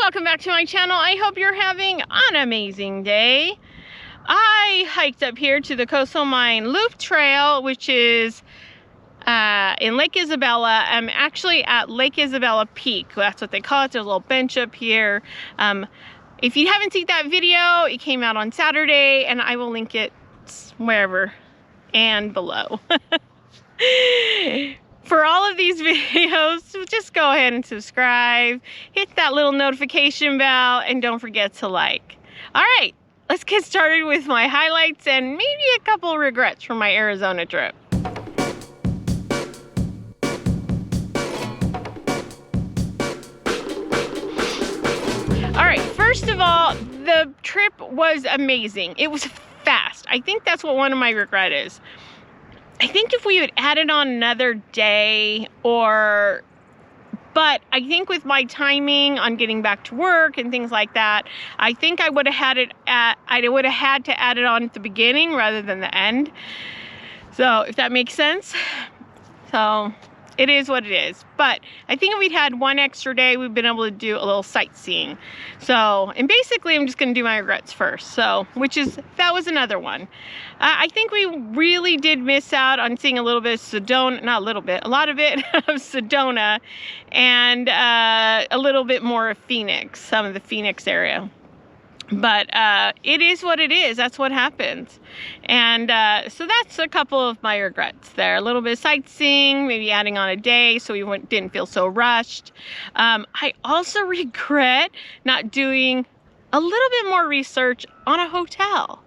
welcome back to my channel. I hope you're having an amazing day. I hiked up here to the Coastal Mine Loop Trail, which is in Lake Isabella. I'm actually at Lake Isabella Peak. That's what they call it. There's a little bench up here. If you haven't seen that video, it came out on Saturday, and I will link it wherever and below. For all of these videos, just go ahead and subscribe, hit that little notification bell, and don't forget to like. All right, let's get started with my highlights and maybe a couple regrets from my Arizona trip. All right, first of all, the trip was amazing. It was fast. I think that's what one of my regrets is. I think if we had added on another day but I think with my timing on getting back to work and things like that, I think I would have had to add it on at the beginning rather than the end. So if that makes sense. So it is what it is. But I think if we'd had one extra day, we've been able to do a little sightseeing. So, and basically I'm just gonna do my regrets first. So, that was another one. I think we really did miss out on seeing a little bit of Sedona, not a little bit, a lot of it of Sedona, and a little bit more of Phoenix, some of the Phoenix area. But it is what it is. That's what happens. And so that's a couple of my regrets there. A little bit of sightseeing, maybe adding on a day so we didn't feel so rushed. I also regret not doing a little bit more research on a hotel.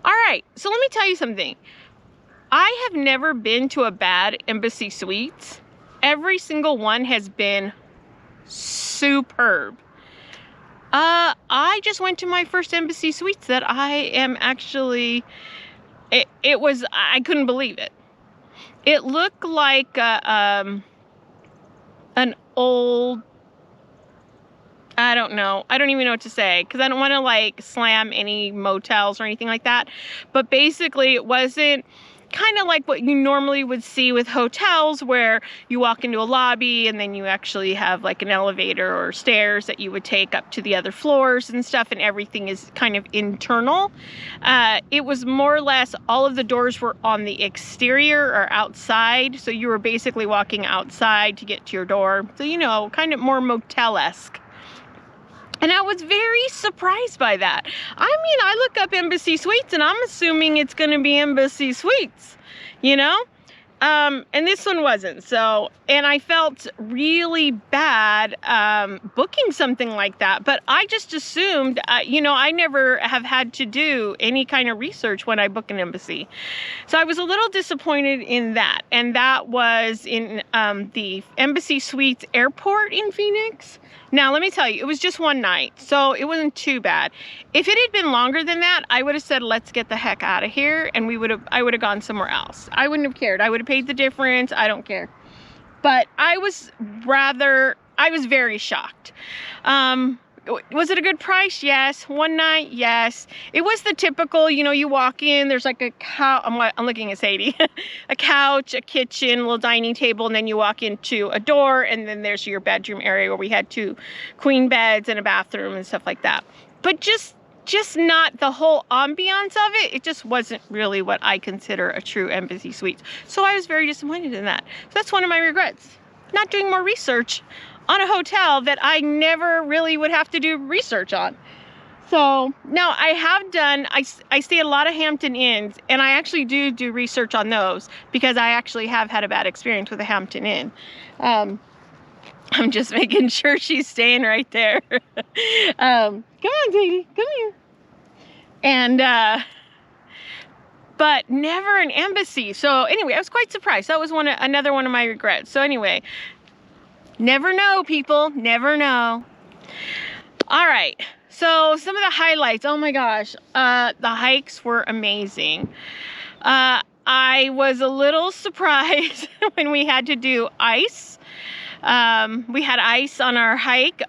All right, so let me tell you something. I have never been to a bad Embassy Suites. Every single one has been superb. I just went to my first Embassy Suites that I am actually, I couldn't believe it. It looked like an old, I don't know. I don't even know what to say because I don't want to like slam any motels or anything like that. But basically it wasn't kind of like what you normally would see with hotels where you walk into a lobby and then you actually have like an elevator or stairs that you would take up to the other floors and stuff, and everything is kind of internal. It was more or less all of the doors were on the exterior or outside, so you were basically walking outside to get to your door. So, you know, kind of more motel-esque. And I was very surprised by that. I mean, I look up Embassy Suites and I'm assuming it's going to be Embassy Suites, you know? And this one wasn't. So, and I felt really bad booking something like that. But I just assumed, you know, I never have had to do any kind of research when I book an embassy. So I was a little disappointed in that. And that was in the Embassy Suites Airport in Phoenix. Now, let me tell you, it was just one night, so it wasn't too bad. If it had been longer than that, I would have said, let's get the heck out of here, and I would have gone somewhere else. I wouldn't have cared. I would have paid the difference. I don't care. But I was very shocked. Was it a good price? Yes. One night? Yes. It was the typical, you know, you walk in, there's like a couch, I'm looking at Sadie, a couch, a kitchen, a little dining table, and then you walk into a door, and then there's your bedroom area where we had 2 queen beds and a bathroom and stuff like that. But just not the whole ambiance of it. It just wasn't really what I consider a true Embassy Suites. So I was very disappointed in that. So that's one of my regrets. Not doing more research on a hotel that I never really would have to do research on. So now I have done, I stay at a lot of Hampton Inns, and I actually do research on those because I actually have had a bad experience with a Hampton Inn. I'm just making sure she's staying right there. Come on, Sadie, come here. And, but never an embassy. So anyway, I was quite surprised. That was another one of my regrets. So anyway, never know, people, never know. All right, so some of the highlights. Oh my gosh, the hikes were amazing. I was a little surprised when we had to do ice. We had ice on our hike.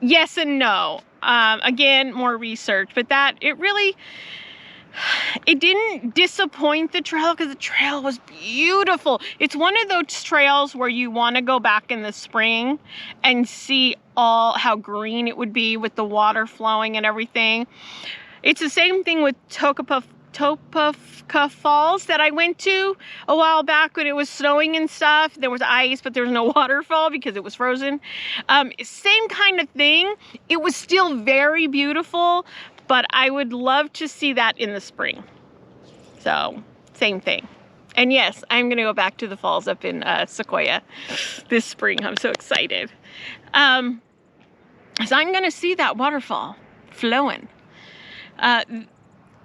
Yes and no. Again, more research, but it didn't disappoint the trail because the trail was beautiful. It's one of those trails where you want to go back in the spring and see how green it would be with the water flowing and everything. It's the same thing with Topeka Falls that I went to a while back when it was snowing and stuff. There was ice, but there was no waterfall because it was frozen. Same kind of thing. It was still very beautiful, but I would love to see that in the spring. So, same thing. And yes, I'm gonna go back to the falls up in Sequoia this spring. I'm so excited. So I'm gonna see that waterfall flowing.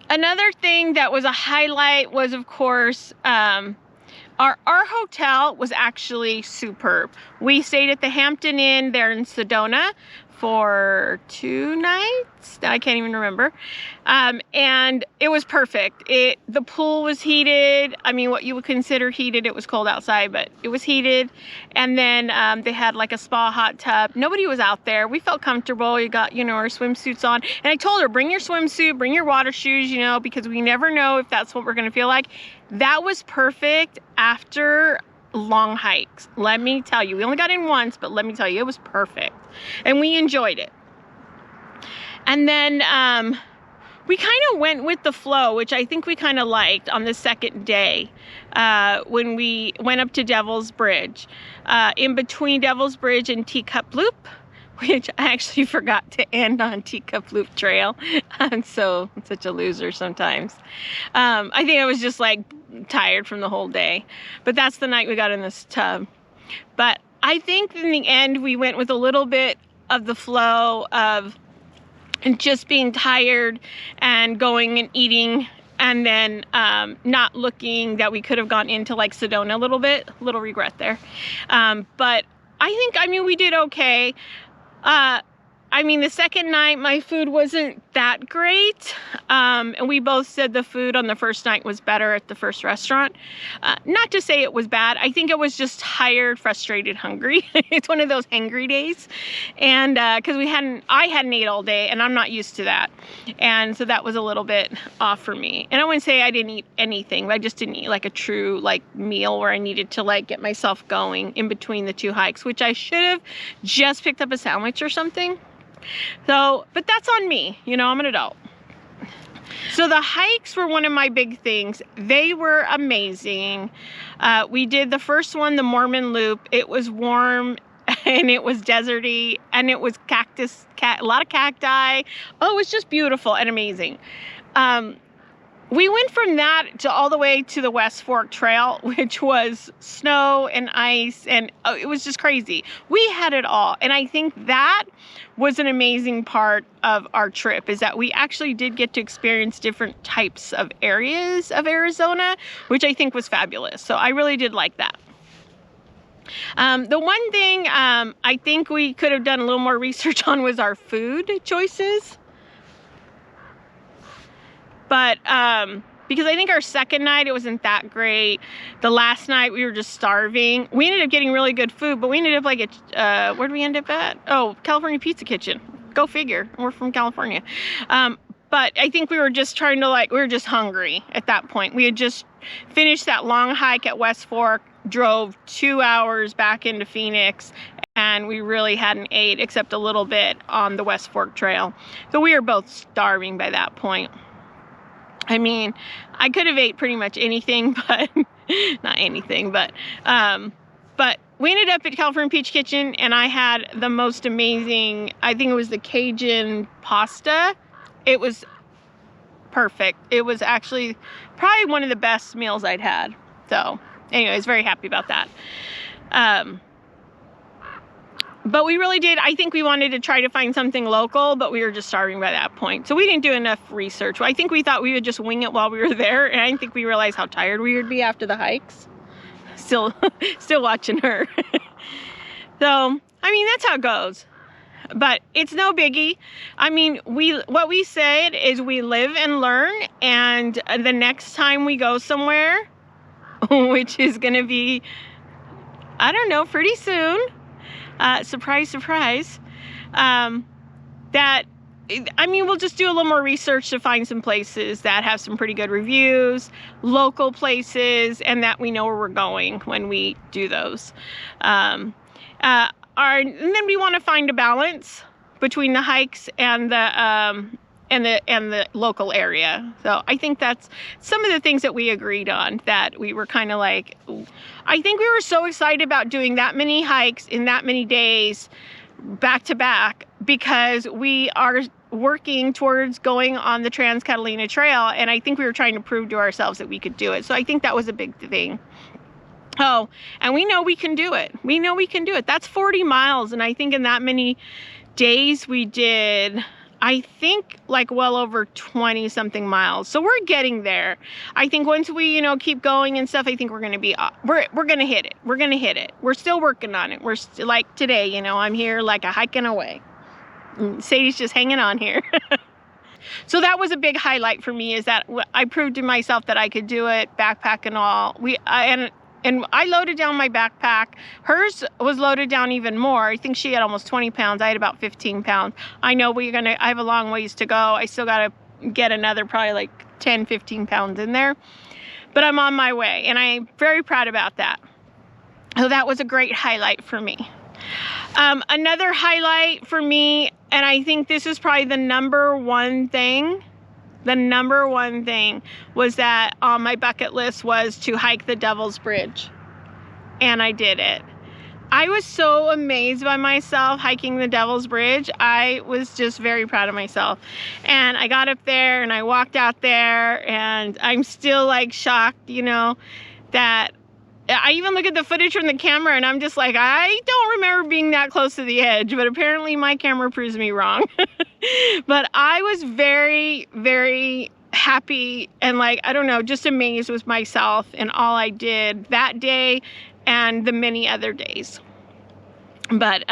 Another thing that was a highlight was, of course, our hotel was actually superb. We stayed at the Hampton Inn there in Sedona for 2 nights. I can't even remember. And it was perfect. The pool was heated. I mean, what you would consider heated. It was cold outside, but it was heated. And then they had like a spa hot tub. Nobody was out there. We felt comfortable. You got, you know, our swimsuits on. And I told her, bring your swimsuit, bring your water shoes, you know, because we never know if that's what we're going to feel like. That was perfect after long hikes. Let me tell you, we only got in once, but let me tell you, it was perfect. And we enjoyed it. And then we kind of went with the flow, which I think we kind of liked on the second day when we went up to Devil's Bridge. In between Devil's Bridge and Teacup Loop, which I actually forgot to end on Teacup Loop Trail. I'm such a loser sometimes. I think I was just like tired from the whole day. But that's the night we got in this tub. But I think in the end we went with a little bit of the flow of just being tired and going and eating, and then not looking that we could have gone into like Sedona a little bit. A little regret there. But I mean, we did okay. I mean, the second night, my food wasn't that great. And we both said the food on the first night was better at the first restaurant. Not to say it was bad. I think it was just tired, frustrated, hungry. It's one of those hangry days. And because I hadn't ate all day, and I'm not used to that. And so that was a little bit off for me. And I wouldn't say I didn't eat anything, but I just didn't eat like a true like meal where I needed to like get myself going in between the 2 hikes, which I should have just picked up a sandwich or something. So, but that's on me, you know, I'm an adult. So the hikes were one of my big things. They were amazing. We did the first one, the Mormon Loop. It was warm and it was deserty and it was a lot of cacti. Oh, it was just beautiful and amazing. We went from that to all the way to the West Fork Trail, which was snow and ice, and it was just crazy. We had it all, and I think that was an amazing part of our trip, is that we actually did get to experience different types of areas of Arizona, which I think was fabulous. So I really did like that. The one thing I think we could have done a little more research on was our food choices. But because I think our second night, it wasn't that great. The last night, we were just starving. We ended up getting really good food, but we ended up like at, where did we end up at? Oh, California Pizza Kitchen. Go figure. We're from California. But I think we were just trying to we were just hungry at that point. We had just finished that long hike at West Fork, drove 2 hours back into Phoenix, and we really hadn't ate except a little bit on the West Fork Trail. So we were both starving by that point. I mean, I could have ate pretty much anything, but not anything, but we ended up at California Peach Kitchen, and I had the most amazing, I think it was the Cajun pasta. It was perfect. It was actually probably one of the best meals I'd had. So anyways, very happy about that. But we really did, I think we wanted to try to find something local, but we were just starving by that point. So we didn't do enough research. I think we thought we would just wing it while we were there, and I didn't think we realized how tired we would be after the hikes. Still watching her. So, I mean, that's how it goes. But it's no biggie. I mean, what we said is we live and learn, and the next time we go somewhere, which is gonna be, I don't know, pretty soon, surprise, surprise, we'll just do a little more research to find some places that have some pretty good reviews, local places, and that we know where we're going when we do those. and then we want to find a balance between the hikes and the local area. So I think that's some of the things that we agreed on, that we were kind of like, I think we were so excited about doing that many hikes in that many days back to back, because we are working towards going on the Trans Catalina Trail, and I think we were trying to prove to ourselves that we could do it. So I think that was a big thing. Oh, and we know we can do it. We know we can do it. That's 40 miles, and I think in that many days we did, I think, like well over 20 something miles. So we're getting there. I think once we, you know, keep going and stuff, I think we're going to be, we're going to hit it. We're going to hit it. We're still working on it. We're like today, you know, I'm here like a hiking away. Sadie's just hanging on here. So that was a big highlight for me, is that I proved to myself that I could do it, backpack and all. And I loaded down my backpack. Hers was loaded down even more. I think she had almost 20 pounds. I had about 15 pounds. I know I have a long ways to go. I still got to get another probably like 10, 15 pounds in there. But I'm on my way, and I'm very proud about that. So that was a great highlight for me. Another highlight for me, and I think this is probably the number one thing, was that on my bucket list was to hike the Devil's Bridge. And I did it. I was so amazed by myself hiking the Devil's Bridge. I was just very proud of myself. And I got up there and I walked out there, and I'm still like shocked, you know, that I even look at the footage from the camera and I'm just like, I don't remember being that close to the edge, but apparently my camera proves me wrong. But I was very, very happy and, like, I don't know, just amazed with myself and all I did that day and the many other days. But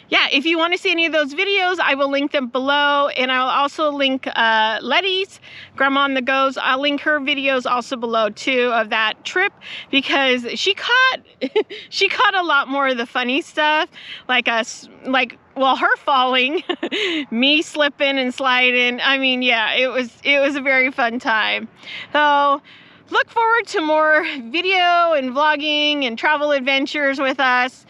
yeah, if you want to see any of those videos, I will link them below, and I'll also link Letty's, Grandma on the Goes. I'll link her videos also below too of that trip, because she caught a lot more of the funny stuff, like her falling, me slipping and sliding. I mean, yeah, it was a very fun time. So look forward to more video and vlogging and travel adventures with us.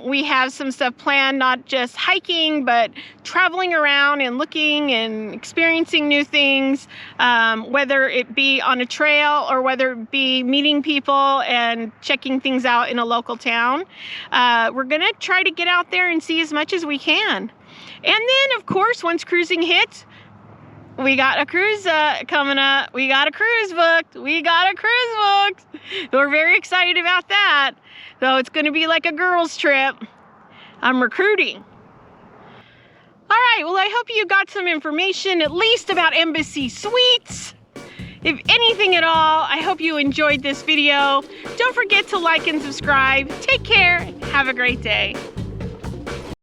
We have some stuff planned, not just hiking, but traveling around and looking and experiencing new things, whether it be on a trail or whether it be meeting people and checking things out in a local town. We're gonna try to get out there and see as much as we can. And then, of course, once cruising hits, we got a cruise coming up. We got a cruise booked. We're very excited about that. So it's going to be like a girls' trip. I'm recruiting. All right, well, I hope you got some information, at least about Embassy Suites. If anything at all, I hope you enjoyed this video. Don't forget to like and subscribe. Take care. Have a great day.